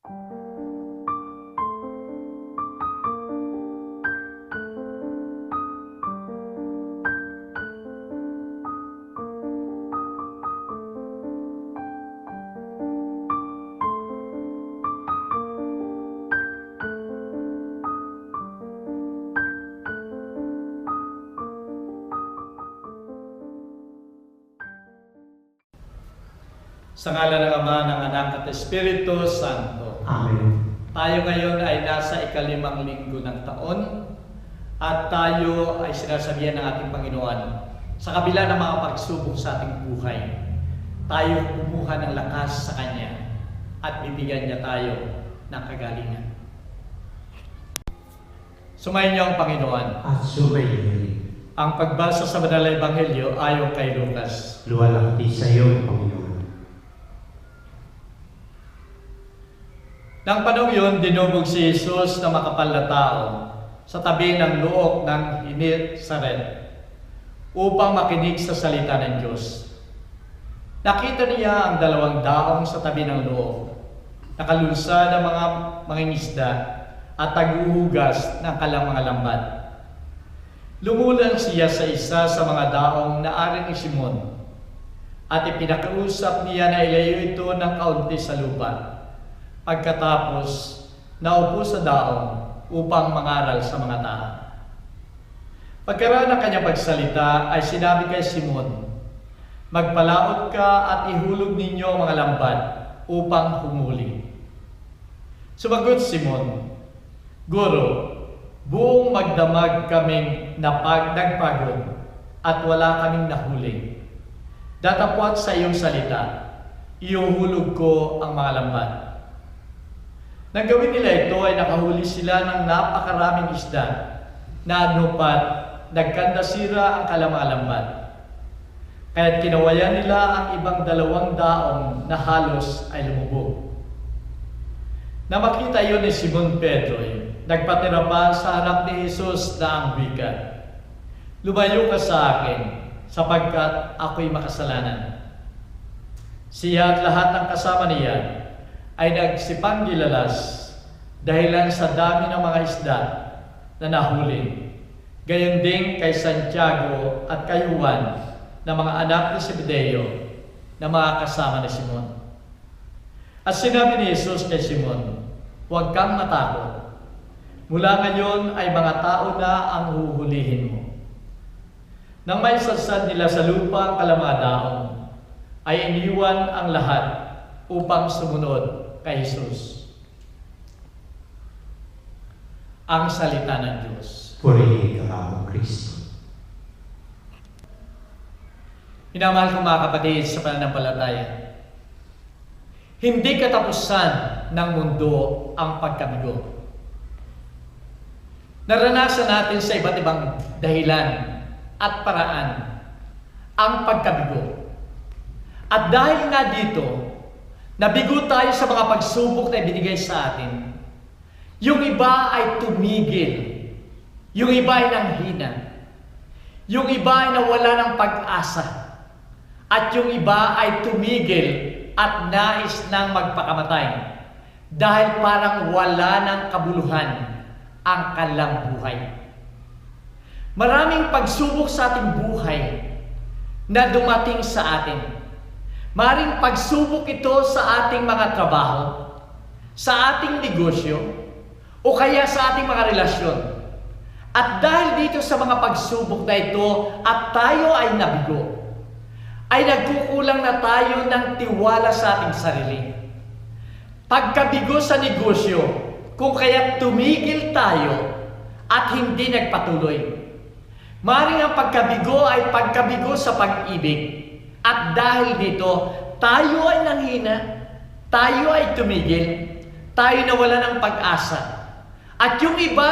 Sa ngalan ng Ama, ng Anak at Espiritu Santo. Amen. Tayo ngayon ay nasa ikalimang linggo ng taon at tayo ay sinasabihan ng ating Panginoon sa kabila ng mga pagsubok sa ating buhay. Tayo kumuha ng lakas sa Kanya at bibigyan niya tayo ng kagalingan. Sumayin niyo ang Panginoon. At sumayin. Ang pagbasa sa Banal na Ebanghelyo ayon kay Lucas. Luwalhati sa iyo, Panginoon. Nang panahon yun, dinumog si Jesus na makapal na tao sa tabi ng luok ng Genesaret upang makinig sa salita ng Diyos. Nakita niya ang dalawang daong sa tabi ng luok, nakalunsa ng mga mangingisda at taguhugas ng kalang mga lambat. Lumulan siya sa isa sa mga daong na ari ni Simon at ipinakiusap niya na ilayo ito ng kaunti sa lupa. Pagkatapos, naupo sa daong upang mangaral sa mga tao. Pagkaraan ng kanyang pagsalita ay sinabi kay Simon, "Magpalaot ka at ihulog ninyo ang mga lambat upang humuli." Sumagot Simon, "Guro, buong magdamag kaming nagpagod at wala kaming nahuli. Datapwat sa iyong salita, ihuhulog ko ang mga lambat." Nang gawin nila ito ay nakahuli sila ng napakaraming isda na anupat nagkandasira ang kalang mga lambat. Kaya't kinawayan nila ang ibang 2 daong na halos ay lumubog. Na makita iyon ni Simon Pedro, nagpatira pa sa harap ni Jesus na ang wika, "Lumayo ka sa akin, sapagkat ako'y makasalanan." Siya at lahat ng kasama niya ay nagsipanggilalas dahilan sa dami ng mga isda na nahuli. Gayon din kay Santiago at kay Juan na mga anak ni Zebedeo na mga kasama ni Simon. At sinabi ni Jesus kay Simon, "Huwag kang matakot. Mula ngayon ay mga tao na ang huhulihin mo." Nang may sadsad nila sa lupa ang kalang mga daong, ay iniwan ang lahat upang sumunod kay Jesus. Ang salita ng Diyos. Purihin ka, Kristo. Minamahal kong mga kapatid sa pananampalataya, hindi katapusan ng mundo ang pagkabigo. Naranasan natin sa iba't ibang dahilan at paraan ang pagkabigo. At dahil nga dito, nabigo tayo sa mga pagsubok na ibinigay sa atin. Yung iba ay tumigil. Yung iba ay nanghina. Yung iba ay nawala ng pag-asa. At yung iba ay tumigil at nais nang magpakamatay. Dahil parang wala ng kabuluhan ang kanilang buhay. Maraming pagsubok sa ating buhay na dumating sa atin. Maring pagsubok ito sa ating mga trabaho, sa ating negosyo, o kaya sa ating mga relasyon. At dahil dito sa mga pagsubok na ito at tayo ay nabigo, ay nagkukulang na tayo ng tiwala sa ating sarili. Pagkabigo sa negosyo, kung kaya tumigil tayo at hindi nagpatuloy. Maring ang pagkabigo ay pagkabigo sa pag-ibig. At dahil dito, tayo ay nanghina, tayo ay tumigil, tayo nawala ng pag-asa. At yung iba,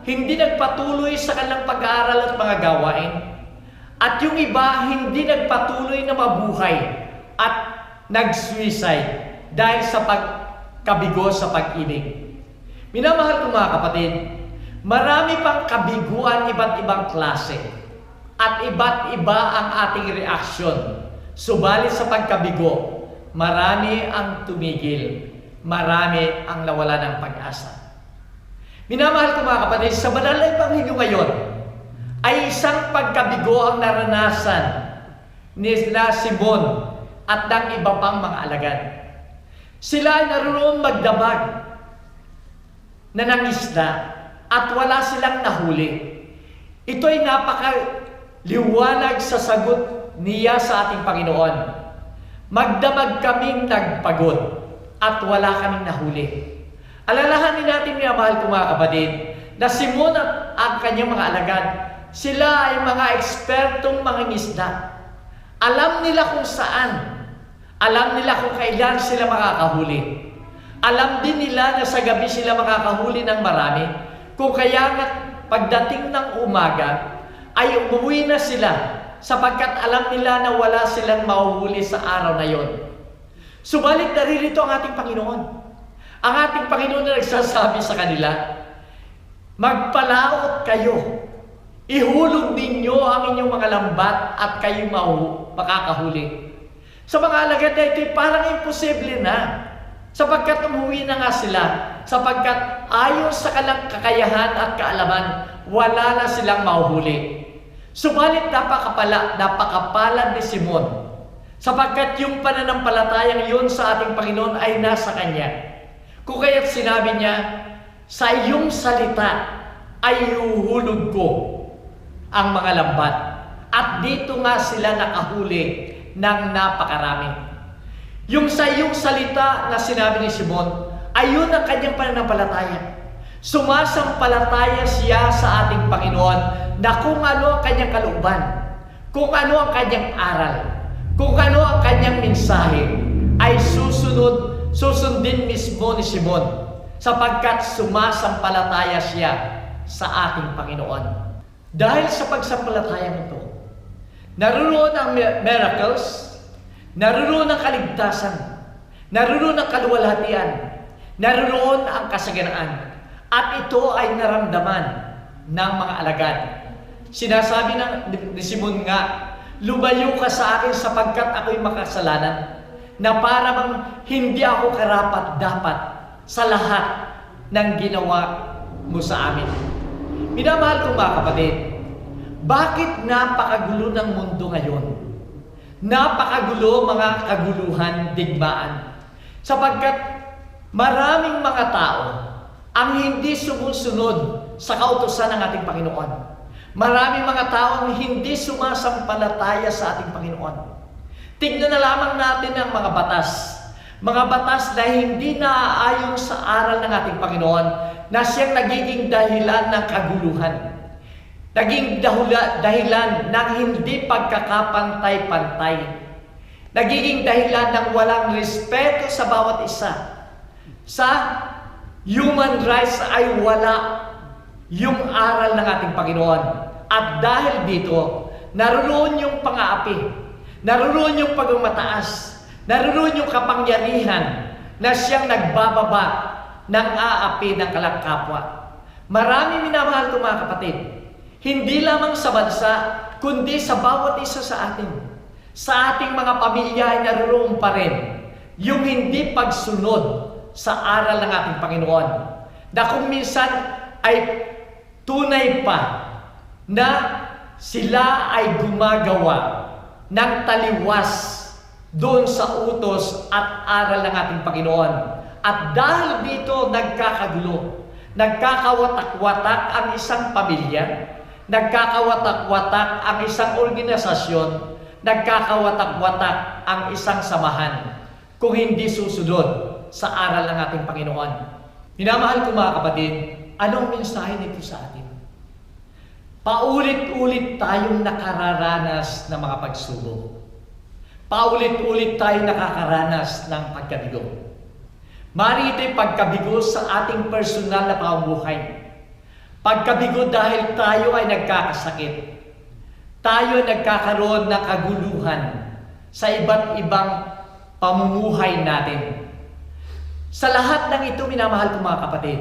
hindi nagpatuloy sa kanilang pag-aaral at mga gawain. At yung iba, hindi nagpatuloy na mabuhay at nag-suicide dahil sa pagkabigo sa pag-ibig. Minamahal ko mga kapatid, marami pang kabiguan iba't ibang klase at iba't iba ang ating reaksyon. Subalit sa pagkabigo, marami ang tumigil, marami ang nawala ng pag-asa. Minamahal ko mga kapatid, sa banal na ebanghelyo ngayon ay isang pagkabigo ang naranasan ni Simon at ng iba pang mga alagad. Sila ay naroon magdamag na nangisda at wala silang nahuli. Ito ay napakaliwanag sa sagot niya sa ating Panginoon. Magdamag kaming nagpagod at wala kaming nahuli. Alalahanin natin, minamahal ko mga kapatid, na Simon at ang kanyang mga alagad, sila ay mga ekspertong mangingisda. Alam nila kung saan, alam nila kung kailan sila makakahuli. Alam din nila na sa gabi sila makakahuli ng marami, kung kaya nga pagdating ng umaga ay umuwi na sila sapagkat alam nila na wala silang mahuhuli sa araw na yon. Subalit naririto ang ating Panginoon. Ang ating Panginoon na nagsasabi sa kanila, magpalaot kayo, ihulog ninyo ang inyong mga lambat at kayo makakahuli. Sa mga alagad na ito, parang imposible na. Sapagkat umuwi na nga sila, sapagkat ayon sa kanilang kakayahan at kaalaman, wala na silang mahuhuli. Subalit napakapalad ni Simon, sapagkat yung pananampalatayang yun sa ating Panginoon ay nasa kanya. Kung kaya't sinabi niya, sa iyong salita ay ihuhulog ko ang mga lambat. At dito nga sila nakahuli ng napakarami. Yung sa iyong salita na sinabi ni Simon, ayun ang kanyang pananampalataya. Sumasampalataya siya sa ating Panginoon na kung ano ang kanyang kalooban, kung ano ang kanyang aral, kung ano ang kanyang mensahe, ay susundin mismo ni Simon sapagkat sumasampalataya siya sa ating Panginoon. Dahil sa pagsampalataya nito, naroon ang miracles, naroon ang kaligtasan, naroon ang kaluwalhatian, naroon ang kasaganaan, at ito ay naramdaman ng mga alagad. Sinasabi ni Simon nga, lumayo ka sa akin sapagkat ako'y makasalanan, na parang hindi ako karapat-dapat sa lahat ng ginawa mo sa amin. Minamahal kong mga kapatid, bakit napakagulo ng mundo ngayon? Napakagulo, mga kaguluhan, digmaan. Sapagkat maraming mga tao ang hindi sumusunod sa kautusan ng ating Panginoon. Maraming mga tao ang hindi sumasampalataya sa ating Panginoon. Tingnan na lamang natin ang mga batas. Mga batas na hindi naaayon sa aral ng ating Panginoon na siyang nagiging dahilan ng kaguluhan. Naging dahilan ng hindi pagkakapantay-pantay. Nagiging dahilan ng walang respeto sa bawat isa. Sa human rights ay wala yung aral ng ating Panginoon. At dahil dito, naroon yung pang-aapi. Naroon yung pagmamataas, naroon yung kapangyarihan na siyang nagbababa ng aapi ng kalangkapwa. Marami minamahal ko mga kapatid, hindi lamang sa bansa, kundi sa bawat isa sa atin. Sa ating mga pamilya ay naroon pa rin yung hindi pagsunod sa aral ng ating Panginoon. Na kung minsan ay tunay pa na sila ay gumagawa ng taliwas doon sa utos at aral ng ating Panginoon. At dahil dito nagkakagulo, nagkakawatak-watak ang isang pamilya, nagkakawatak-watak ang isang organisasyon, nagkakawatak-watak ang isang samahan kung hindi susunod sa aral ng ating Panginoon. Minamahal ko mga kapatid, anong mensahe nito sa atin? Paulit-ulit tayong nakararanas ng mga pagsubok. Paulit-ulit tayong nakakaranas ng pagkabigo. Maaari ito'y pagkabigo sa ating personal na pamumuhay. Pagkabigo dahil tayo ay nagkakasakit. Tayo ay nagkakaroon ng kaguluhan sa iba't ibang pamumuhay natin. Sa lahat ng ito, minamahal ko mga kapatid,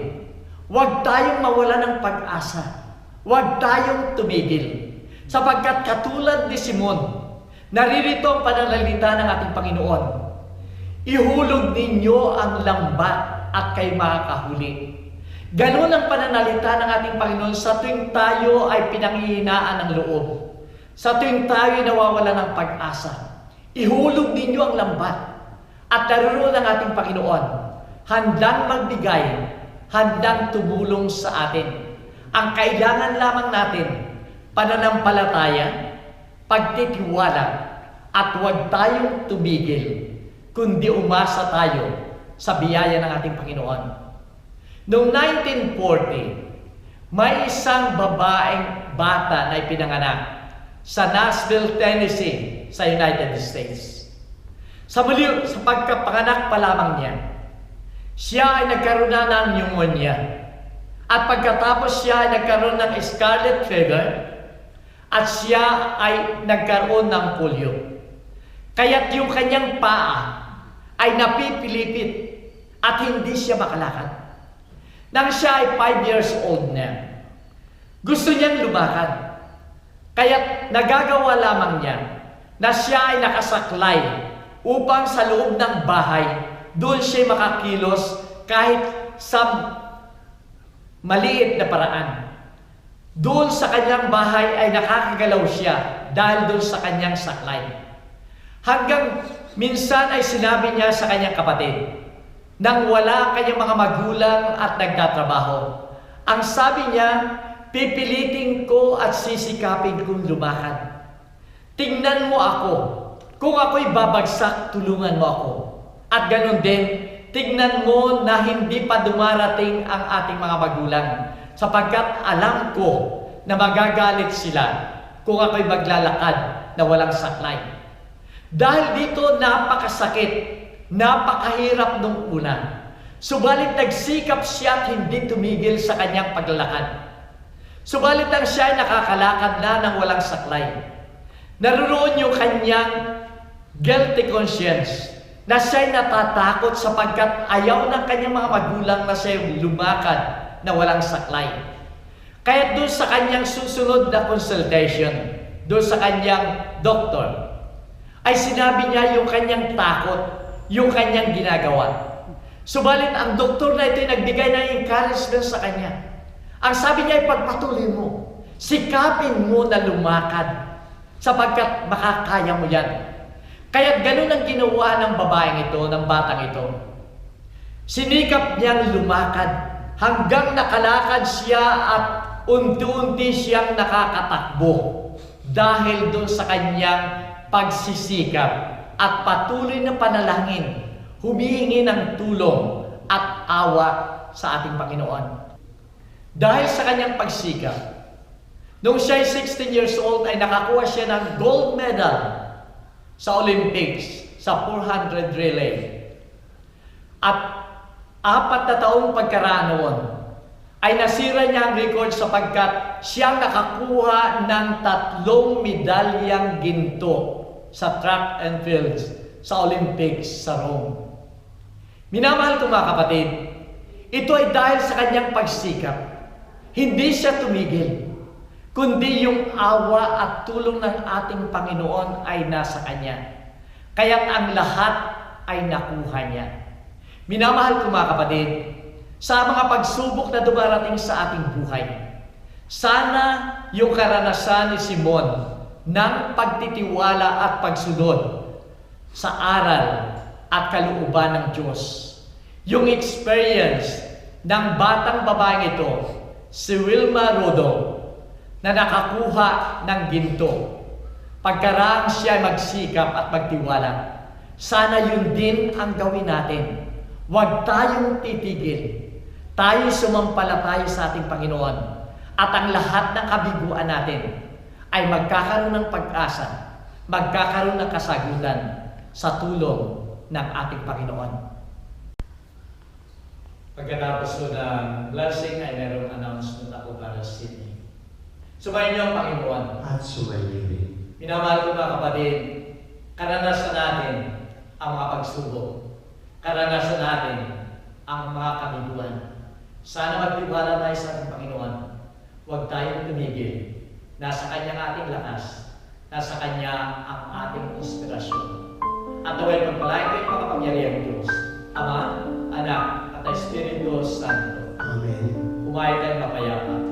huwag tayong mawala ng pag-asa. Huwag tayong tumigil. Sapagkat katulad ni Simon, naririto ang pananalita ng ating Panginoon. Ihulog ninyo ang lambat at kayo makakahuli. Ganon ang pananalita ng ating Panginoon sa tuwing tayo ay pinanghihinaan ng loob. Sa tuwing tayo ay nawawala ng pag-asa. Ihulog ninyo ang lambat at naroon ang ating Panginoon. Handang magbigay, handang tumulong sa atin. Ang kailangan lamang natin, pananampalataya, pagtitiwala, at huwag tayong tumigil, kundi umasa tayo sa biyaya ng ating Panginoon. Noong 1940, may isang babaeng bata na ipinanganak sa Nashville, Tennessee, sa United States. Sa pagkapanganak pa lamang niya, siya ay nagkaroon na ng pneumonia. At pagkatapos siya ay nagkaroon ng scarlet fever, at siya ay nagkaroon ng polio. Kaya't yung kanyang paa ay napipilipit at hindi siya makalakad. Nang siya ay 5 years old na, gusto niyang lumakad. Kaya't nagagawa lamang niya na siya ay nakasaklay upang sa loob ng bahay, doon siya makakilos kahit sa maliit na paraan. Doon sa kanyang bahay ay nakakagalaw siya dahil doon sa kanyang saklay. Hanggang minsan ay sinabi niya sa kanyang kapatid, nang wala ang kanyang mga magulang at nagtatrabaho, ang sabi niya, pipilitin ko at sisikapin kong lumakad. Tingnan mo ako. Kung ako'y babagsak, tulungan mo ako. At ganun din, tingnan mo na hindi pa dumarating ang ating mga magulang, sapagkat alam ko na magagalit sila kung ako'y maglalakad na walang saklay. Dahil dito napakasakit, napakahirap nung una. Subalit nagsikap siya at hindi tumigil sa kanyang paglalakad. Subalit ang siya ay nakakalakad na ng walang saklay. Naroon yung kanyang guilty conscience na siya ay natatakot sapagkat ayaw ng kanyang mga magulang na siya lumakad na walang saklay. Kaya doon sa kanyang susunod na consultation, doon sa kanyang doktor, ay sinabi niya yung kanyang takot, yung kanyang ginagawa. Subalit ang doktor na ito ay nagbigay ng encouragement sa kanya. Ang sabi niya ay pagpatuloy mo, sikapin mo na lumakad sapagkat makakaya mo yan. Kaya ganun ang ginawa ng babaeng ito, ng batang ito. Sinikap niyang lumakad hanggang nakalakad siya at unti-unti siyang nakakatakbo dahil doon sa kanyang pagsisikap at patuloy na panalangin, humihingi ng tulong at awa sa ating Panginoon. Dahil sa kanyang pagsikap, nung siya ay 16 years old ay nakakuha siya ng gold medal sa Olympics sa 400 relay. At 4 na taong pagkaraan noon ay nasira niya ang record sapagkat siyang nakakuha ng 3 medalyang ginto sa track and field sa Olympics sa Rome. Minamahal ko mga kapatid, ito ay dahil sa kanyang pagsikap. Hindi siya tumigil, kundi yung awa at tulong ng ating Panginoon ay nasa kanya. Kaya't ang lahat ay nakuha niya. Minamahal ko mga kapatid, sa mga pagsubok na dumarating sa ating buhay, sana yung karanasan ni Simon ng pagtitiwala at pagsunod sa aral at kalooban ng Diyos, yung experience ng batang babaeng ito, si Wilma Rodong, na nakakuha ng ginto. Pagkaraang siya ay magsikap at magtiwala, sana yun din ang gawin natin. Huwag tayong titigil. Tayo sumampalataya sa ating Panginoon. At ang lahat ng kabiguan natin ay magkakaroon ng pag-asa, magkakaroon ng kasagutan sa tulong ng ating Panginoon. Pagkatapos ko ng blessing ay merong announcement ako para sa Sydney. Sumayin niyo ang Panginoon. At sumayin din. Minamahal ko mga kapatid, karanasan natin ang mga pagsubok. Karanasan natin ang mga kabiguan. Sana magtiwala tayo sa ating Panginoon. Huwag tayong tumigil. Nasa Kanya ang ating lakas. Nasa Kanya ang ating inspirasyon. At away pagpalain ko yung mga makapangyarihang Diyos, Ama, Anak, at Espiritu Santo. Amen. Kumain tayo mapayapa.